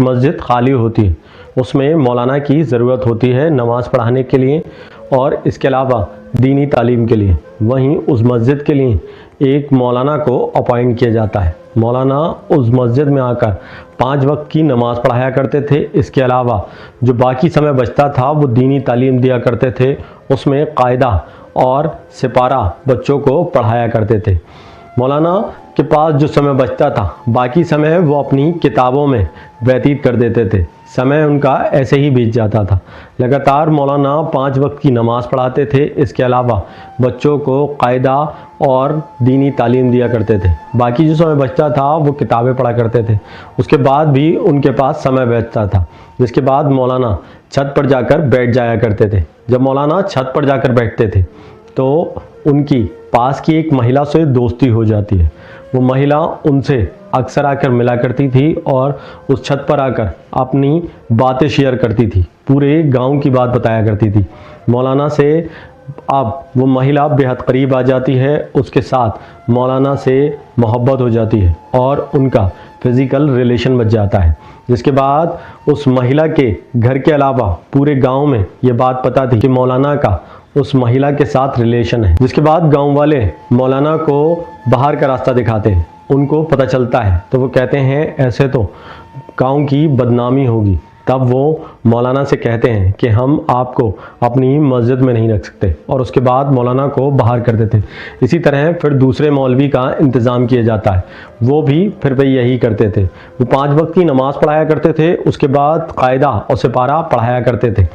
मस्जिद खाली होती है, उसमें मौलाना की ज़रूरत होती है नमाज़ पढ़ाने के लिए और इसके अलावा दीनी तालीम के लिए। वहीं उस मस्जिद के लिए एक मौलाना को अपॉइंट किया जाता है। मौलाना उस मस्जिद में आकर 5 वक्त की नमाज़ पढ़ाया करते थे। इसके अलावा जो बाकी समय बचता था वो दीनी तालीम दिया करते थे, उसमें कायदा और सिपारा बच्चों को पढ़ाया करते थे। मौलाना के पास जो समय बचता था बाकी समय वो अपनी किताबों में व्यतीत कर देते थे। समय उनका ऐसे ही बीत जाता था। लगातार मौलाना 5 वक्त की नमाज़ पढ़ाते थे। इसके अलावा बच्चों को कायदा और दीनी तालीम दिया करते थे। बाकी जो समय बचता था वो किताबें पढ़ा करते थे। उसके बाद भी उनके पास समय बचता था, जिसके बाद मौलाना छत पर जाकर बैठ जाया करते थे। जब मौलाना छत पर जाकर बैठते थे तो उनकी पास की एक महिला से दोस्ती हो जाती है। वो महिला उनसे अक्सर आकर मिला करती थी और उस छत पर आकर अपनी बातें शेयर करती थी, पूरे गांव की बात बताया करती थी। मौलाना से अब वो महिला बेहद करीब आ जाती है, उसके साथ मौलाना से मोहब्बत हो जाती है और उनका फिज़िकल रिलेशन बच जाता है। जिसके बाद उस महिला के घर के अलावा पूरे गांव में ये बात पता थी कि मौलाना का उस महिला के साथ रिलेशन है। जिसके बाद गांव वाले मौलाना को बाहर का रास्ता दिखाते हैं। उनको पता चलता है तो वो कहते हैं ऐसे तो गांव की बदनामी होगी। तब वो मौलाना से कहते हैं कि हम आपको अपनी मस्जिद में नहीं रख सकते, और उसके बाद मौलाना को बाहर कर देते। इसी तरह फिर दूसरे मौलवी का इंतज़ाम किया जाता है, वो भी फिर वही यही करते थे। वो 5 वक्त की नमाज़ पढ़ाया करते थे, उसके बाद कायदा और सिपारा पढ़ाया करते थे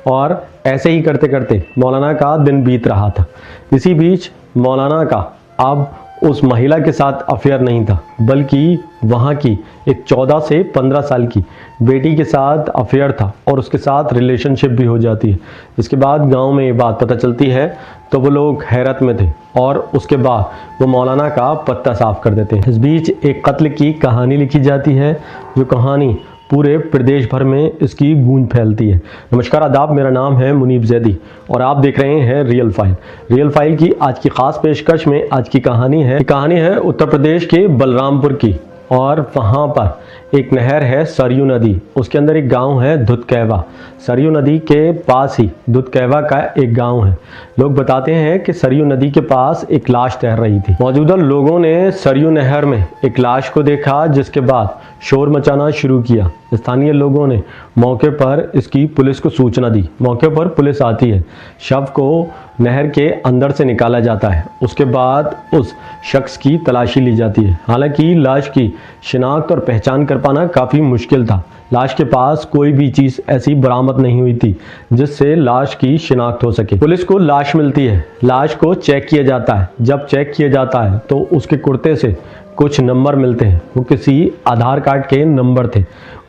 और ऐसे ही करते करते मौलाना का दिन बीत रहा था। इसी बीच मौलाना का अब उस महिला के साथ अफेयर नहीं था, बल्कि वहाँ की एक 14 से 15 साल की बेटी के साथ अफेयर था और उसके साथ रिलेशनशिप भी हो जाती है। इसके बाद गांव में ये बात पता चलती है तो वो लोग हैरत में थे और उसके बाद वो मौलाना का पत्ता साफ कर देते हैं। इस बीच एक कत्ल की कहानी लिखी जाती है, जो कहानी पूरे प्रदेश भर में इसकी गूंज फैलती है। नमस्कार, आदाब, मेरा नाम है मुनीब जैदी और आप देख रहे हैं रियल फाइल। रियल फाइल की आज की खास पेशकश में आज की कहानी है उत्तर प्रदेश के बलरामपुर की, और वहाँ पर एक नहर है सरयू नदी, उसके अंदर एक गांव है धुतकैवा। सरयू नदी के पास ही धुतकैवा का एक गांव है। लोग बताते हैं कि सरयू नदी के पास एक लाश तैर रही थी। मौजूदा लोगों ने सरयू नहर में एक लाश को देखा, जिसके बाद शोर मचाना शुरू किया। स्थानीय लोगों ने मौके पर इसकी पुलिस को सूचना दी। मौके पर पुलिस आती है, शव को नहर के अंदर से निकाला जाता है। उसके बाद उस शख्स की तलाशी ली जाती है। हालांकि लाश की शिनाख्त और पहचान कर पाना काफ़ी मुश्किल था। लाश के पास कोई भी चीज़ ऐसी बरामद नहीं हुई थी जिससे लाश की शिनाख्त हो सके। पुलिस को लाश मिलती है, लाश को चेक किया जाता है। जब चेक किया जाता है तो उसके कुर्ते से कुछ नंबर मिलते हैं, वो किसी आधार कार्ड के नंबर थे।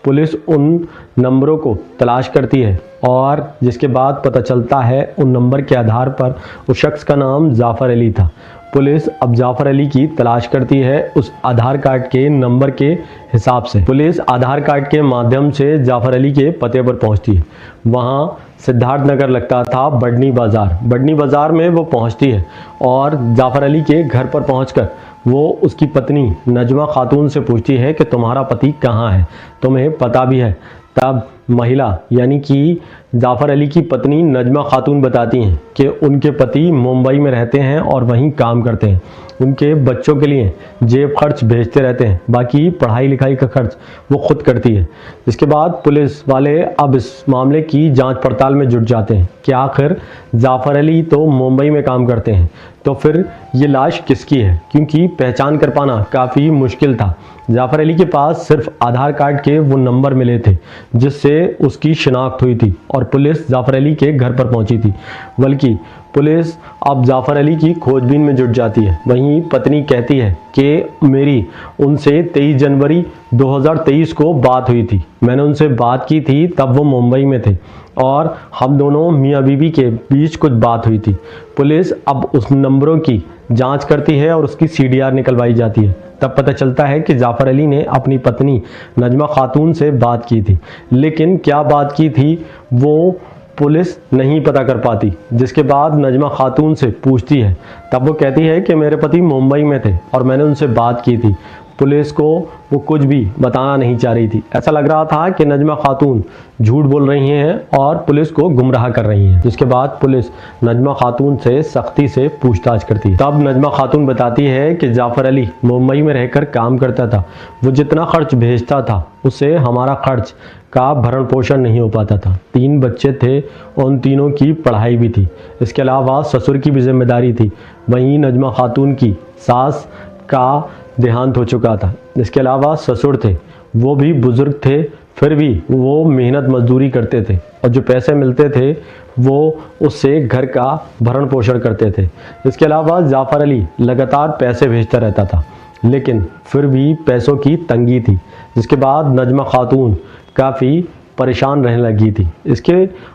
पुलिस उन नंबरों को तलाश करती है और जिसके बाद पता चलता है उन नंबर के आधार पर उस शख्स का नाम जाफ़र अली था। पुलिस अब जाफ़र अली की तलाश करती है उस आधार कार्ड के नंबर के हिसाब से। पुलिस आधार कार्ड के माध्यम से जाफ़र अली के पते पर पहुंचती है। वहां सिद्धार्थ नगर लगता था बढ़नी बाज़ार में वो पहुंचती है और जाफ़र अली के घर पर पहुंचकर वो उसकी पत्नी नजमा खातून से पूछती है कि तुम्हारा पति कहाँ है, तुम्हें पता भी है। तब महिला यानी कि जाफ़र अली की पत्नी नजमा खातून बताती हैं कि उनके पति मुंबई में रहते हैं और वहीं काम करते हैं। उनके बच्चों के लिए जेब खर्च भेजते रहते हैं, बाकी पढ़ाई लिखाई का खर्च वो खुद करती है। इसके बाद पुलिस वाले अब इस मामले की जांच पड़ताल में जुट जाते हैं कि आखिर जाफ़र अली तो मुंबई में काम करते हैं, तो फिर ये लाश किसकी है, क्योंकि पहचान कर पाना काफ़ी मुश्किल था। जाफ़र अली के पास सिर्फ आधार कार्ड के वो नंबर मिले थे जिससे उसकी शिनाख्त हुई थी और पुलिस जाफ़र अली के घर पर पहुंची थी। बल्कि पुलिस अब जाफ़र अली की खोजबीन में जुट जाती है। वहीं पत्नी कहती है कि मेरी उनसे 23 जनवरी 2023 को बात हुई थी। मैंने उनसे बात की थी, तब वो मुंबई में थे और हम दोनों मियाँ बीवी के बीच कुछ बात हुई थी। पुलिस अब उस नंबरों की जांच करती है और उसकी CDR निकलवाई जाती है। तब पता चलता है कि जाफ़र अली ने अपनी पत्नी नजमा खातून से बात की थी, लेकिन क्या बात की थी वो पुलिस नहीं पता कर पाती। जिसके बाद नजमा खातून से पूछती है, तब वो कहती है कि मेरे पति मुंबई में थे और मैंने उनसे बात की थी। पुलिस को वो कुछ भी बताना नहीं चाह रही थी। ऐसा लग रहा था कि नजमा खातून झूठ बोल रही हैं और पुलिस को गुमराह कर रही हैं। जिसके बाद पुलिस नजमा खातून से सख्ती से पूछताछ करती है। तब नजमा खातून बताती है कि जाफ़र अली मुंबई में रहकर काम करता था, वो जितना खर्च भेजता था उससे हमारा खर्च का भरण पोषण नहीं हो पाता था। 3 बच्चे थे, उन तीनों की पढ़ाई भी थी, इसके अलावा ससुर की भी जिम्मेदारी थी। वहीं नजमा खातून की सास का देहांत हो चुका था। इसके अलावा ससुर थे, वो भी बुज़ुर्ग थे, फिर भी वो मेहनत मजदूरी करते थे और जो पैसे मिलते थे वो उससे घर का भरण पोषण करते थे। इसके अलावा जाफ़र अली लगातार पैसे भेजता रहता था, लेकिन फिर भी पैसों की तंगी थी। जिसके बाद नजमा खातून काफ़ी परेशान रहने लगी थी। इसके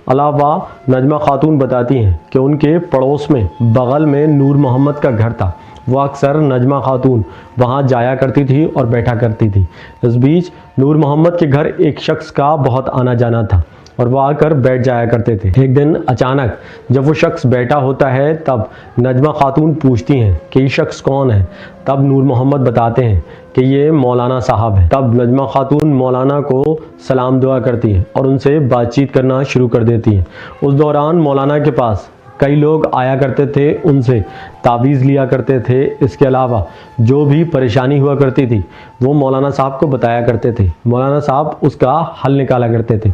अलावा नजमा खातून बताती हैं कि उनके पड़ोस में बगल में नूर मोहम्मद का घर था। वो अक्सर नजमा खातून वहाँ जाया करती थी और बैठा करती थी। इस बीच नूर मोहम्मद के घर एक शख्स का बहुत आना जाना था और वो आकर बैठ जाया करते थे। एक दिन अचानक जब वो शख्स बैठा होता है तब नजमा खातून पूछती हैं कि ये शख्स कौन है। तब नूर मोहम्मद बताते हैं कि ये मौलाना साहब हैं। तब नजमा खातून मौलाना को सलाम दुआ करती हैं और उनसे बातचीत करना शुरू कर देती हैं। उस दौरान मौलाना के पास कई लोग आया करते थे, उनसे तावीज़ लिया करते थे। इसके अलावा जो भी परेशानी हुआ करती थी वो मौलाना साहब को बताया करते थे। मौलाना साहब उसका हल निकाला करते थे।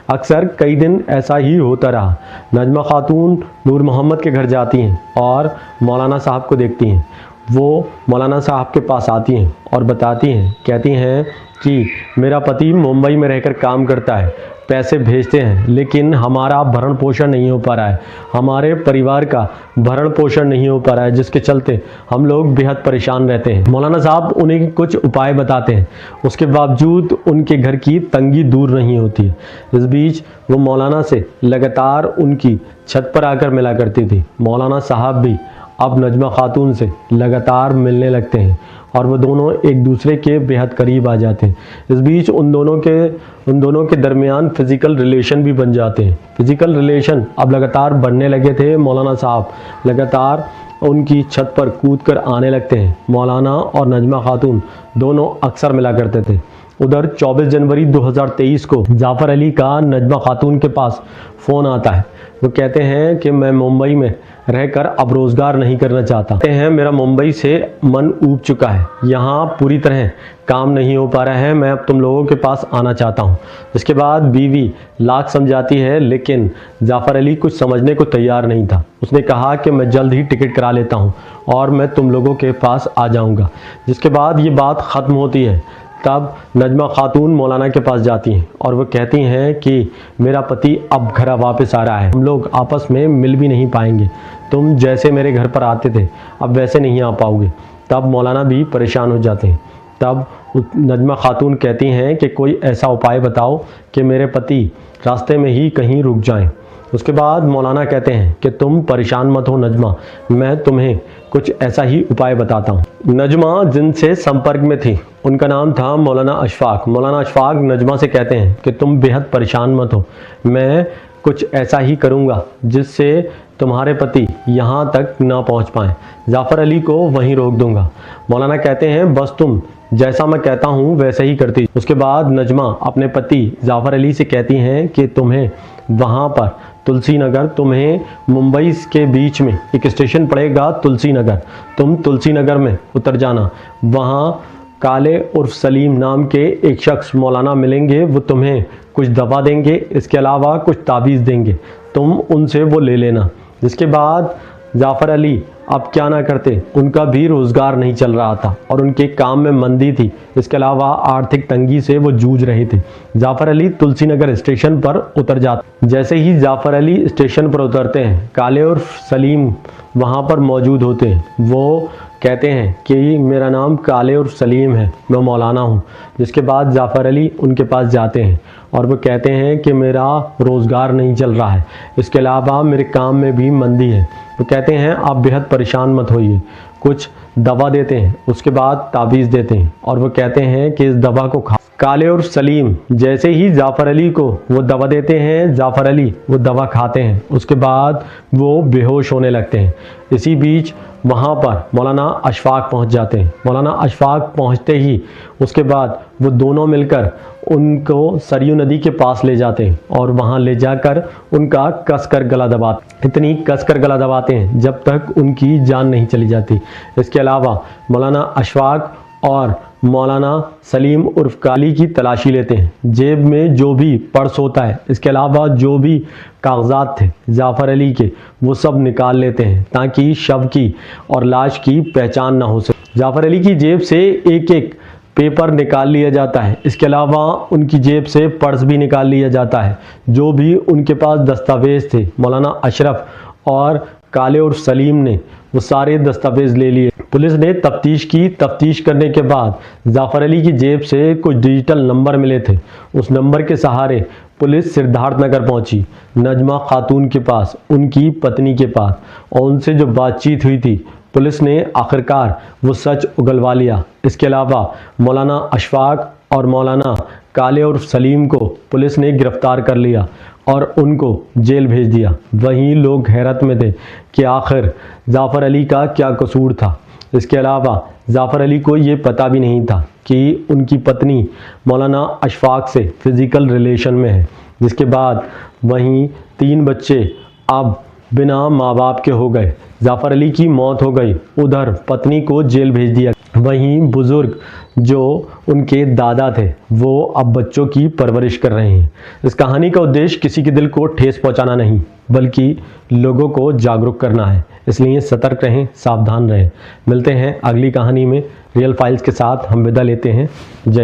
अक्सर कई दिन ऐसा ही होता रहा। नजमा खातून नूर मोहम्मद के घर जाती हैं और मौलाना साहब को देखती हैं। वो मौलाना साहब के पास आती हैं और बताती हैं, कहती हैं कि मेरा पति मुंबई में रहकर काम करता है, पैसे भेजते हैं, लेकिन हमारा भरण पोषण नहीं हो पा रहा है, हमारे परिवार का भरण पोषण नहीं हो पा रहा है, जिसके चलते हम लोग बेहद परेशान रहते हैं। मौलाना साहब उन्हें कुछ उपाय बताते हैं, उसके बावजूद उनके घर की तंगी दूर नहीं होती। इस बीच वो मौलाना से लगातार उनकी छत पर आकर मिला करती थी। मौलाना साहब भी अब नजमा खातून से लगातार मिलने लगते हैं और वो दोनों एक दूसरे के बेहद करीब आ जाते हैं। इस बीच उन दोनों के दरमियान फ़िज़िकल रिलेशन भी बन जाते हैं। फ़िज़िकल रिलेशन अब लगातार बढ़ने लगे थे। मौलाना साहब लगातार उनकी छत पर कूदकर आने लगते हैं। मौलाना और नजमा खातून दोनों अक्सर मिला करते थे। उधर 24 जनवरी 2023 को जाफ़र अली का नजमा खातून के पास फ़ोन आता है। वो कहते हैं कि मैं मुंबई में रहकर अब रोज़गार नहीं करना चाहता। कहते हैं मेरा मुंबई से मन ऊब चुका है, यहाँ पूरी तरह काम नहीं हो पा रहा है, मैं अब तुम लोगों के पास आना चाहता हूँ। इसके बाद बीवी लाख समझाती है, लेकिन जाफ़र अली कुछ समझने को तैयार नहीं था। उसने कहा कि मैं जल्द ही टिकट करा लेता हूँ और मैं तुम लोगों के पास आ जाऊँगा। जिसके बाद ये बात ख़त्म होती है। तब नजमा खातून मौलाना के पास जाती हैं और वो कहती हैं कि मेरा पति अब घर वापस आ रहा है, हम लोग आपस में मिल भी नहीं पाएंगे, तुम जैसे मेरे घर पर आते थे अब वैसे नहीं आ पाओगे। तब मौलाना भी परेशान हो जाते हैं। तब नजमा खातून कहती हैं कि कोई ऐसा उपाय बताओ कि मेरे पति रास्ते में ही कहीं रुक जाएं। उसके बाद मौलाना कहते हैं कि तुम परेशान मत हो नजमा, मैं तुम्हें कुछ ऐसा ही उपाय बताता हूँ। नजमा जिनसे संपर्क में थी उनका नाम था मौलाना अशफाक। मौलाना अशफाक नजमा से कहते हैं कि तुम बेहद परेशान मत हो, मैं कुछ ऐसा ही करूँगा जिससे तुम्हारे पति यहाँ तक ना पहुँच पाएँ, जाफ़र अली को वहीं रोक दूँगा। मौलाना कहते हैं बस तुम जैसा मैं कहता हूँ वैसे ही करती। उसके बाद नजमा अपने पति जाफ़र अली से कहती हैं कि तुम्हें वहाँ पर तुलसी नगर, तुम्हें मुंबई के बीच में एक स्टेशन पड़ेगा तुलसी नगर, तुम तुलसी नगर में उतर जाना। वहाँ काले उर्फ सलीम नाम के एक शख्स मौलाना मिलेंगे, वो तुम्हें कुछ दवा देंगे, इसके अलावा कुछ तावीज़ देंगे, तुम उनसे वो ले लेना। जिसके बाद जाफ़र अली अब क्या ना करते, उनका भी रोज़गार नहीं चल रहा था और उनके काम में मंदी थी। इसके अलावा आर्थिक तंगी से वो जूझ रहे थे। जाफ़र अली तुलसी नगर स्टेशन पर उतर जाते। जैसे ही जाफ़र अली स्टेशन पर उतरते हैं, काले और सलीम वहाँ पर मौजूद होते हैं। वो कहते हैं कि मेरा नाम काले और सलीम है, मैं मौलाना हूँ। जिसके बाद जाफ़र अली उनके पास जाते हैं और वो कहते हैं कि मेरा रोज़गार नहीं चल रहा है, इसके अलावा मेरे काम में भी मंदी है। वो कहते हैं आप बेहद परेशान मत होइए, कुछ दवा देते हैं, उसके बाद तावीज़ देते हैं और वो कहते हैं कि इस दवा को खा काले और सलीम जैसे ही जाफ़र अली को वो दवा देते हैं, जाफ़र अली वो दवा खाते हैं, उसके बाद वो बेहोश होने लगते हैं। इसी बीच वहाँ पर मौलाना अशफाक पहुँच जाते हैं। मौलाना अशफाक पहुँचते ही उसके बाद वो दोनों मिलकर उनको सरयू नदी के पास ले जाते हैं और वहाँ ले जाकर उनका कसकर गला दबाते, इतनी कसकर गला दबाते हैं जब तक उनकी जान नहीं चली जाती। इसके अलावा मौलाना अशफाक और मौलाना सलीम उर्फ काली की तलाशी लेते हैं। जेब में जो भी पर्स होता है, इसके अलावा जो भी कागजात थे जाफ़र अली के, वो सब निकाल लेते हैं ताकि शव की और लाश की पहचान ना हो सके। जाफ़र अली की जेब से एक एक पेपर निकाल लिया जाता है। इसके अलावा उनकी जेब से पर्स भी निकाल लिया जाता है। जो भी उनके पास दस्तावेज़ थे, मौलाना अशरफ और काले और सलीम ने वो सारे दस्तावेज़ ले लिए। पुलिस ने तफ्तीश की। तफ्तीश करने के बाद जाफ़र अली की जेब से कुछ डिजिटल नंबर मिले थे। उस नंबर के सहारे पुलिस सिद्धार्थ नगर पहुंची, नजमा खातून के पास, उनकी पत्नी के पास, और उनसे जो बातचीत हुई थी पुलिस ने आखिरकार वो सच उगलवा लिया। इसके अलावा मौलाना अशफाक और मौलाना काले और सलीम को पुलिस ने गिरफ्तार कर लिया और उनको जेल भेज दिया। वहीं लोग हैरत में थे कि आखिर जाफ़र अली का क्या कसूर था। इसके अलावा जाफ़र अली को ये पता भी नहीं था कि उनकी पत्नी मौलाना अशफाक से फ़िज़िकल रिलेशन में है। जिसके बाद वहीं 3 बच्चे अब बिना माँ बाप के हो गए। जाफ़र अली की मौत हो गई, उधर पत्नी को जेल भेज दिया। वहीं बुज़ुर्ग जो उनके दादा थे वो अब बच्चों की परवरिश कर रहे हैं। इस कहानी का उद्देश्य किसी के दिल को ठेस पहुंचाना नहीं, बल्कि लोगों को जागरूक करना है। इसलिए सतर्क रहें, सावधान रहें। मिलते हैं अगली कहानी में रियल फाइल्स के साथ। हम विदा लेते हैं। जय।